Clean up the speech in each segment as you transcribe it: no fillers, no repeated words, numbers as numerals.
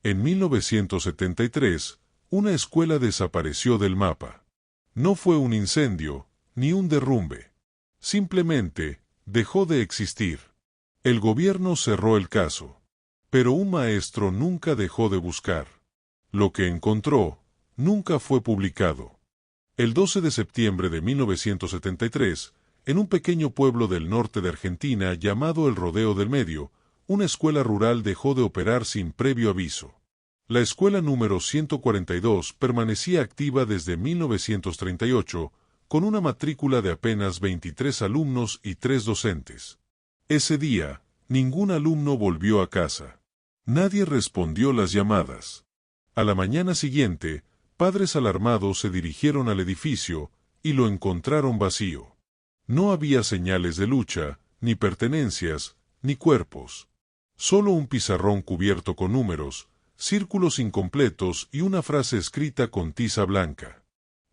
En 1973, una escuela desapareció del mapa. No fue un incendio, ni un derrumbe. Simplemente, dejó de existir. El gobierno cerró el caso. Pero un maestro nunca dejó de buscar. Lo que encontró, nunca fue publicado. El 12 de septiembre de 1973, en un pequeño pueblo del norte de Argentina llamado El Rodeo del Medio, una escuela rural dejó de operar sin previo aviso. La escuela número 142 permanecía activa desde 1938, con una matrícula de apenas 23 alumnos y 3 docentes. Ese día, ningún alumno volvió a casa. Nadie respondió las llamadas. A la mañana siguiente, padres alarmados se dirigieron al edificio y lo encontraron vacío. No había señales de lucha, ni pertenencias, ni cuerpos. Solo un pizarrón cubierto con números, círculos incompletos y una frase escrita con tiza blanca.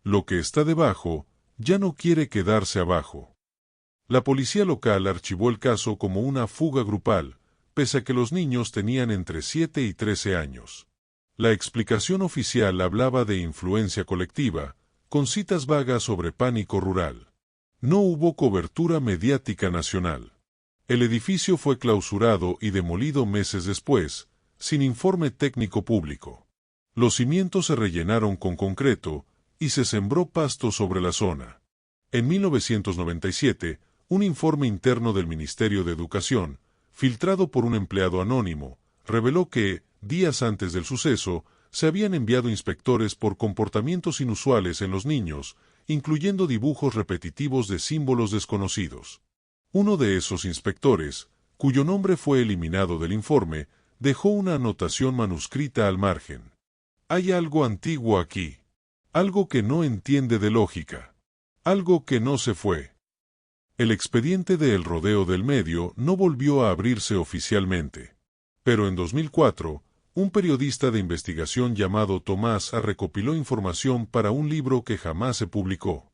Lo que está debajo, ya no quiere quedarse abajo. La policía local archivó el caso como una fuga grupal, pese a que los niños tenían entre 7 y 13 años. La explicación oficial hablaba de influencia colectiva, con citas vagas sobre pánico rural. No hubo cobertura mediática nacional. El edificio fue clausurado y demolido meses después, sin informe técnico público. Los cimientos se rellenaron con concreto y se sembró pasto sobre la zona. En 1997, un informe interno del Ministerio de Educación, filtrado por un empleado anónimo, reveló que, días antes del suceso, se habían enviado inspectores por comportamientos inusuales en los niños, incluyendo dibujos repetitivos de símbolos desconocidos. Uno de esos inspectores, cuyo nombre fue eliminado del informe, dejó una anotación manuscrita al margen. Hay algo antiguo aquí. Algo que no entiende de lógica. Algo que no se fue. El expediente de El Rodeo del Medio no volvió a abrirse oficialmente. Pero en 2004, un periodista de investigación llamado Tomás recopiló información para un libro que jamás se publicó.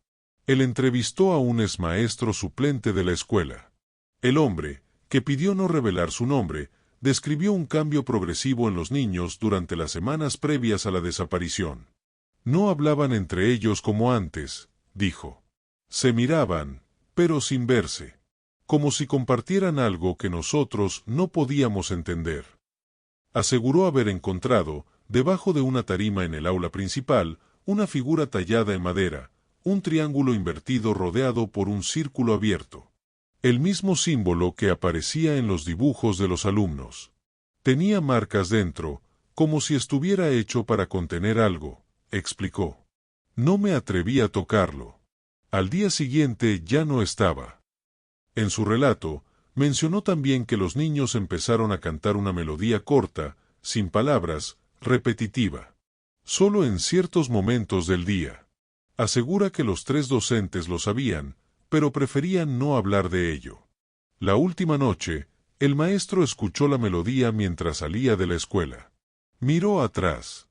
Él entrevistó a un exmaestro suplente de la escuela. El hombre, que pidió no revelar su nombre, describió un cambio progresivo en los niños durante las semanas previas a la desaparición. No hablaban entre ellos como antes, dijo. Se miraban, pero sin verse. Como si compartieran algo que nosotros no podíamos entender. Aseguró haber encontrado, debajo de una tarima en el aula principal, una figura tallada en madera, un triángulo invertido rodeado por un círculo abierto. El mismo símbolo que aparecía en los dibujos de los alumnos. Tenía marcas dentro, como si estuviera hecho para contener algo, explicó. No me atreví a tocarlo. Al día siguiente ya no estaba. En su relato, mencionó también que los niños empezaron a cantar una melodía corta, sin palabras, repetitiva. Solo en ciertos momentos del día. Asegura que los 3 docentes lo sabían, pero preferían no hablar de ello. La última noche, el maestro escuchó la melodía mientras salía de la escuela. Miró atrás.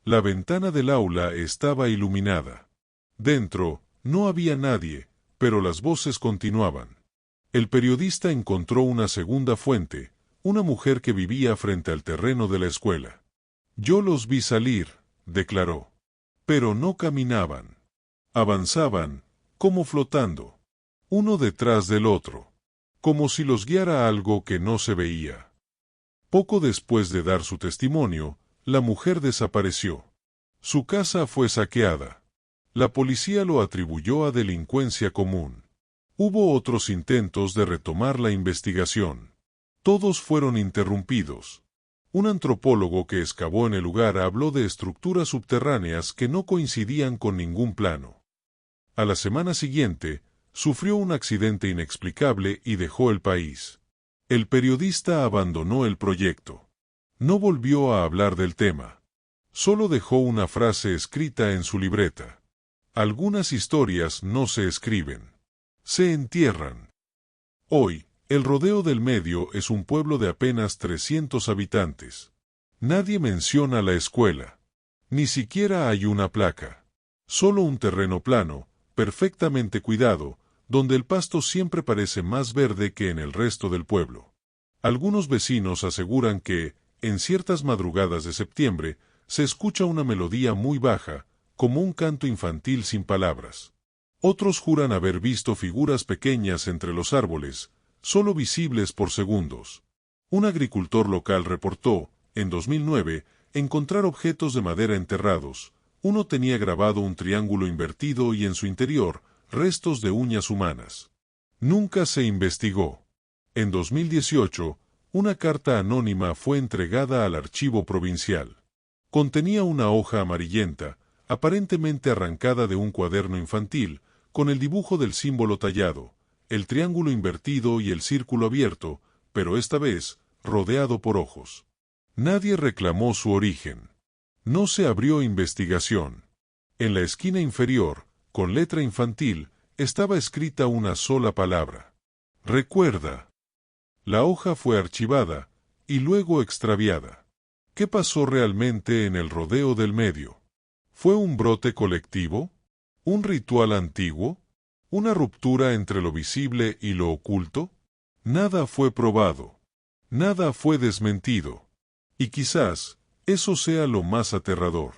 La ventana del aula estaba iluminada. Dentro, no había nadie, pero las voces continuaban. El periodista encontró una segunda fuente, una mujer que vivía frente al terreno de la escuela. Yo los vi salir, declaró. Pero no caminaban. Avanzaban, como flotando. Uno detrás del otro. Como si los guiara algo que no se veía. Poco después de dar su testimonio, la mujer desapareció. Su casa fue saqueada. La policía lo atribuyó a delincuencia común. Hubo otros intentos de retomar la investigación. Todos fueron interrumpidos. Un antropólogo que excavó en el lugar habló de estructuras subterráneas que no coincidían con ningún plano. A la semana siguiente, sufrió un accidente inexplicable y dejó el país. El periodista abandonó el proyecto. No volvió a hablar del tema. Solo dejó una frase escrita en su libreta. Algunas historias no se escriben. Se entierran. Hoy, El Rodeo del Medio es un pueblo de apenas 300 habitantes. Nadie menciona la escuela. Ni siquiera hay una placa. Solo un terreno plano, perfectamente cuidado, donde el pasto siempre parece más verde que en el resto del pueblo. Algunos vecinos aseguran que, en ciertas madrugadas de septiembre, se escucha una melodía muy baja, como un canto infantil sin palabras. Otros juran haber visto figuras pequeñas entre los árboles, solo visibles por segundos. Un agricultor local reportó, en 2009, encontrar objetos de madera enterrados. Uno tenía grabado un triángulo invertido y en su interior, restos de uñas humanas. Nunca se investigó. En 2018, una carta anónima fue entregada al archivo provincial. Contenía una hoja amarillenta, aparentemente arrancada de un cuaderno infantil, con el dibujo del símbolo tallado, el triángulo invertido y el círculo abierto, pero esta vez, rodeado por ojos. Nadie reclamó su origen. No se abrió investigación. En la esquina inferior, con letra infantil, estaba escrita una sola palabra. Recuerda. La hoja fue archivada, y luego extraviada. ¿Qué pasó realmente en el rodeo del medio? ¿Fue un brote colectivo? ¿Un ritual antiguo? ¿Una ruptura entre lo visible y lo oculto? Nada fue probado. Nada fue desmentido. Y quizás, eso sea lo más aterrador.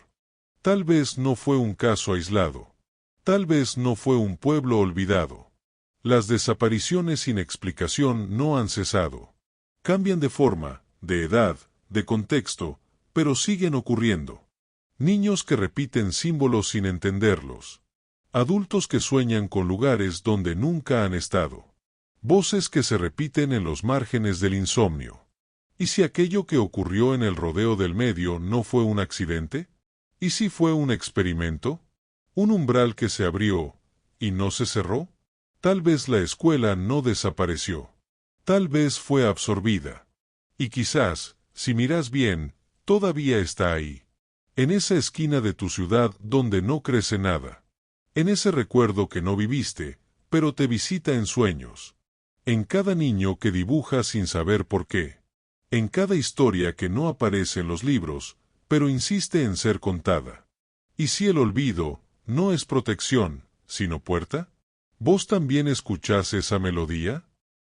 Tal vez no fue un caso aislado. Tal vez no fue un pueblo olvidado. Las desapariciones sin explicación no han cesado. Cambian de forma, de edad, de contexto, pero siguen ocurriendo. Niños que repiten símbolos sin entenderlos. Adultos que sueñan con lugares donde nunca han estado. Voces que se repiten en los márgenes del insomnio. ¿Y si aquello que ocurrió en el rodeo del medio no fue un accidente? ¿Y si fue un experimento? ¿Un umbral que se abrió y no se cerró? Tal vez la escuela no desapareció. Tal vez fue absorbida. Y quizás, si miras bien, todavía está ahí. En esa esquina de tu ciudad donde no crece nada. En ese recuerdo que no viviste, pero te visita en sueños. En cada niño que dibuja sin saber por qué. En cada historia que no aparece en los libros, pero insiste en ser contada. ¿Y si el olvido no es protección, sino puerta? ¿Vos también escuchás esa melodía?